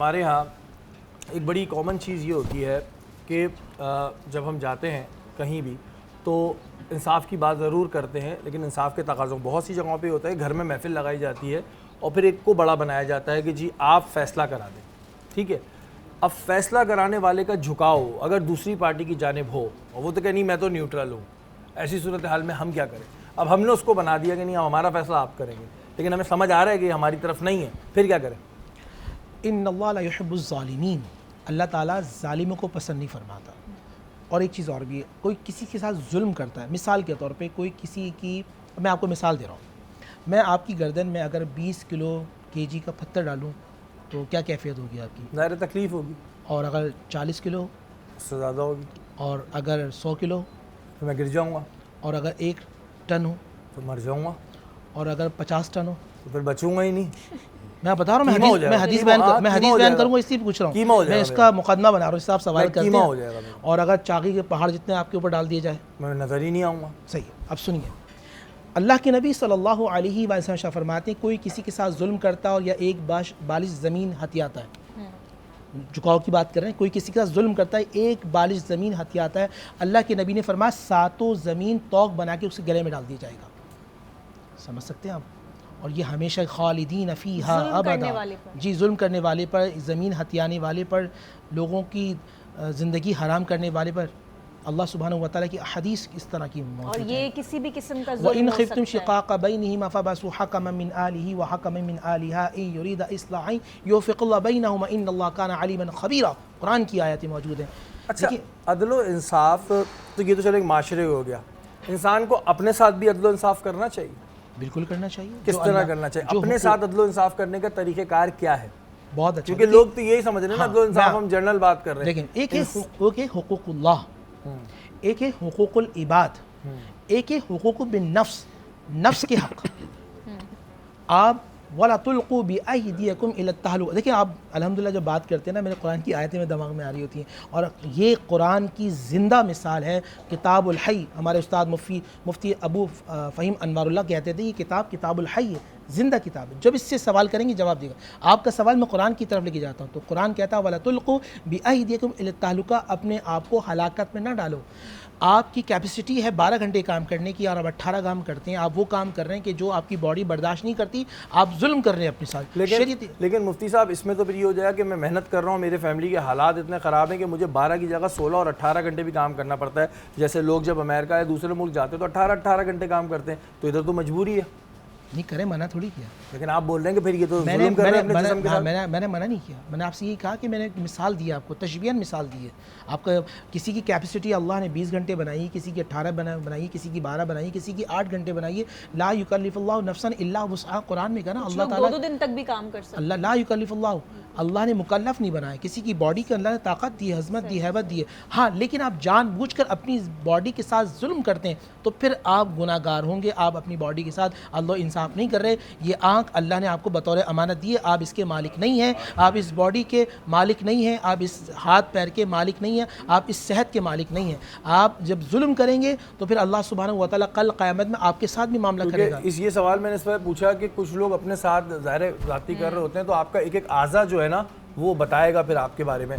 ہمارے ہاں ایک بڑی کامن چیز یہ ہوتی ہے کہ جب ہم جاتے ہیں کہیں بھی تو انصاف کی بات ضرور کرتے ہیں، لیکن انصاف کے تقاضوں بہت سی جگہوں پہ ہوتا ہے. گھر میں محفل لگائی جاتی ہے اور پھر ایک کو بڑا بنایا جاتا ہے کہ جی آپ فیصلہ کرا دیں. ٹھیک ہے، اب فیصلہ کرانے والے کا جھکاؤ اگر دوسری پارٹی کی جانب ہو اور وہ تو کہ نہیں میں تو نیوٹرل ہوں، ایسی صورتحال میں ہم کیا کریں؟ اب ہم نے اس کو بنا دیا کہ نہیں ہمارا فیصلہ آپ کریں گے، لیکن ہمیں سمجھ آ رہا ہے کہ ہماری طرف نہیں ہے، پھر کیا کریں؟ ان اللہ لا يحب الظالمین، اللہ تعالیٰ ظالموں کو پسند نہیں فرماتا. اور ایک چیز اور بھی ہے، کوئی کسی کے ساتھ ظلم کرتا ہے، مثال کے طور پہ کوئی کسی کی، میں آپ کو مثال دے رہا ہوں، میں آپ کی گردن میں اگر 20 کلو kg کا پتھر ڈالوں تو کیا کیفیت ہوگی آپ کی؟ ظاہر تکلیف ہوگی، اور اگر 40 کلو اس سے زیادہ ہوگی اور اگر 100 کلو تو میں گر جاؤں گا، اور اگر 1 ٹن ہو تو مر جاؤں گا، اور اگر 50 ٹن ہو تو پھر بچوں گا ہی نہیں. میں بتا رہا ہوں، میں حدیث بیان کروں گا، اس لیے پوچھ رہا ہوں، میں اس کا مقدمہ بنا رہا ہوں، اس سے آپ سوال کرتے ہیں. اور اگر چاقی کے پہاڑ جتنے آپ کے اوپر ڈال دیے جائے میں نظر ہی نہیں آؤں گا. صحیح ہے. اب سنیے، اللہ کے نبی صلی اللہ علیہ وسلم فرماتے ہیں کوئی کسی کے ساتھ ظلم کرتا اور یا ایک بالش زمین ہتھیاتا ہے، جھکاؤ کی بات کر رہے ہیں، کوئی کسی کے ساتھ ظلم کرتا ہے ایک بالش زمین ہتھیاتا ہے، اللہ کے نبی نے فرمایا 7 زمین توق بنا کے اسے گلے میں ڈال دیا جائے گا. سمجھ سکتے ہیں آپ؟ اور یہ ہمیشہ خالدین فیہا ابدا، جی ظلم کرنے والے پر، زمین ہتھیانے والے پر، لوگوں کی زندگی حرام کرنے والے پر اللہ سبحانہ وتعالیٰ کی حدیث اس طرح کی موجود ہے. اور یہ کسی بھی قسم کا ظلم ہو وَإِنْ سکتا خِفْتُمْ ہے. شِقَاقَ بَيْنِهِمَا فَبَعْثُوا حَكَمًا مِّنْ آلِهِ وَحَكَمًا مِّنْ آلِهَا إِنْ يُرِيدَ إِصْلَاحًا يُوفِقِ اللَّهُ بَيْنَهُمَا إِنَّ اللَّهَ كَانَ عَلِيمًا خَبِيرًا. قرآن کی آیتیں موجود ہیں. اچھا، عدل و انصاف تو یہ تو چلو ایک معاشرے ہو گیا، انسان کو اپنے ساتھ بھی عدل و انصاف کرنا چاہیے. بالکل کرنا چاہیے. کس طرح کرنا چاہیے؟ اپنے ساتھ عدل و انصاف کرنے کا طریقہ کار کیا ہے؟ بہت اچھا، کیونکہ لوگ تو یہی سمجھ رہے ہیں نا عدل و انصاف ہم جنرل بات کر رہے ہیں. لیکن ایک ہے حقوق اللہ، ایک ہے حقوق العباد، ایک ہے حقوق بالنفس، نفس کے حق. آپ وَلَا تُلْقُوا بِأَيْدِيَكُمْ إِلَى التَّهْلُكَةِ، دیکھیں آپ الحمدللہ جب بات کرتے ہیں نا، میرے قرآن کی آیتیں میں دماغ میں آ رہی ہوتی ہیں، اور یہ قرآن کی زندہ مثال ہے. کتاب الحی، ہمارے استاد مفتی ابو فہیم انوار اللہ کہتے تھے یہ کتاب الحی ہے، زندہ کتاب ہے. جب اس سے سوال کریں گے جواب دے گا. آپ کا سوال میں قرآن کی طرف لے کے جاتا ہوں تو قرآن کہتا ہے وَلَا تُلْقُوا بِأَيْدِيَكُمْ إِلَى التَّهْلُكَةِ، اپنے آپ کو ہلاکت میں نہ ڈالو. آپ کی کیپیسٹی ہے 12 گھنٹے کام کرنے کی اور آپ 18 کام کرتے ہیں، آپ وہ کام کر رہے ہیں کہ جو آپ کی باڈی برداشت نہیں کرتی، آپ ظلم کر رہے ہیں اپنے ساتھ. لیکن مفتی صاحب اس میں تو پھر یہ ہو جائے گا کہ میں محنت کر رہا ہوں، میرے فیملی کے حالات اتنے خراب ہیں کہ مجھے 12 کی جگہ 16 اور 18 گھنٹے بھی کام کرنا پڑتا ہے. جیسے لوگ جب امریکہ یا دوسرے ملک جاتے ہیں تو 18 گھنٹے کام کرتے ہیں، تو ادھر تو مجبوری ہے. نہیں کریں، منع تھوڑی کیا. لیکن آپ بول رہے ہیں کہ پھر یہ تو ظلم کر رہے ہیں اپنے جسم کے ساتھ. میں نے منع نہیں کیا، میں نے آپ سے یہی کہا کہ میں نے ایک مثال دی آپ کو، تشبیہاً مثال دی ہے. آپ کا کسی کی کیپیسٹی اللہ نے 20 گھنٹے بنائی، کسی کی 18 بنائی، کسی کی 12 بنائی، کسی کی 8 گھنٹے بنائی ہے. لا یکلف اللہ نفسا الا وسعها، قرآن میں کہا نا اللہ تعالیٰ 2 دن تک بھی کام کر سکتے. اللہ لا یکلف اللہ نے مکلف نہیں بنایا. کسی کی باڈی کے اللہ نے طاقت دی ہے، عظمت دی ہے، ہیبت دی ہے. ہاں لیکن آپ جان بوجھ کر اپنی باڈی کے ساتھ ظلم کرتے ہیں تو پھر آپ گناہ گار ہوں گے. آپ اپنی باڈی کے ساتھ اللہ انصاف نہیں کر رہے. یہ آنکھ اللہ نے آپ کو بطور امانت دی ہے، آپ اس کے مالک نہیں ہیں، آپ اس باڈی کے مالک نہیں ہیں، آپ اس ہاتھ پیر کے مالک نہیں ہیں، آپ اس صحت کے مالک نہیں ہیں. آپ جب ظلم کریں گے تو پھر اللہ سبحانہ وتعالیٰ کل قیامت میں آپ کے ساتھ بھی معاملہ کرے گا. یہ سوال میں نے اس پر پوچھا کہ کچھ لوگ اپنے ساتھ ظاہر ذاتی کر رہے ہوتے ہیں تو آپ کا ایک اعضا جو ہے نا وہ بتائے گا پھر آپ کے بارے میں.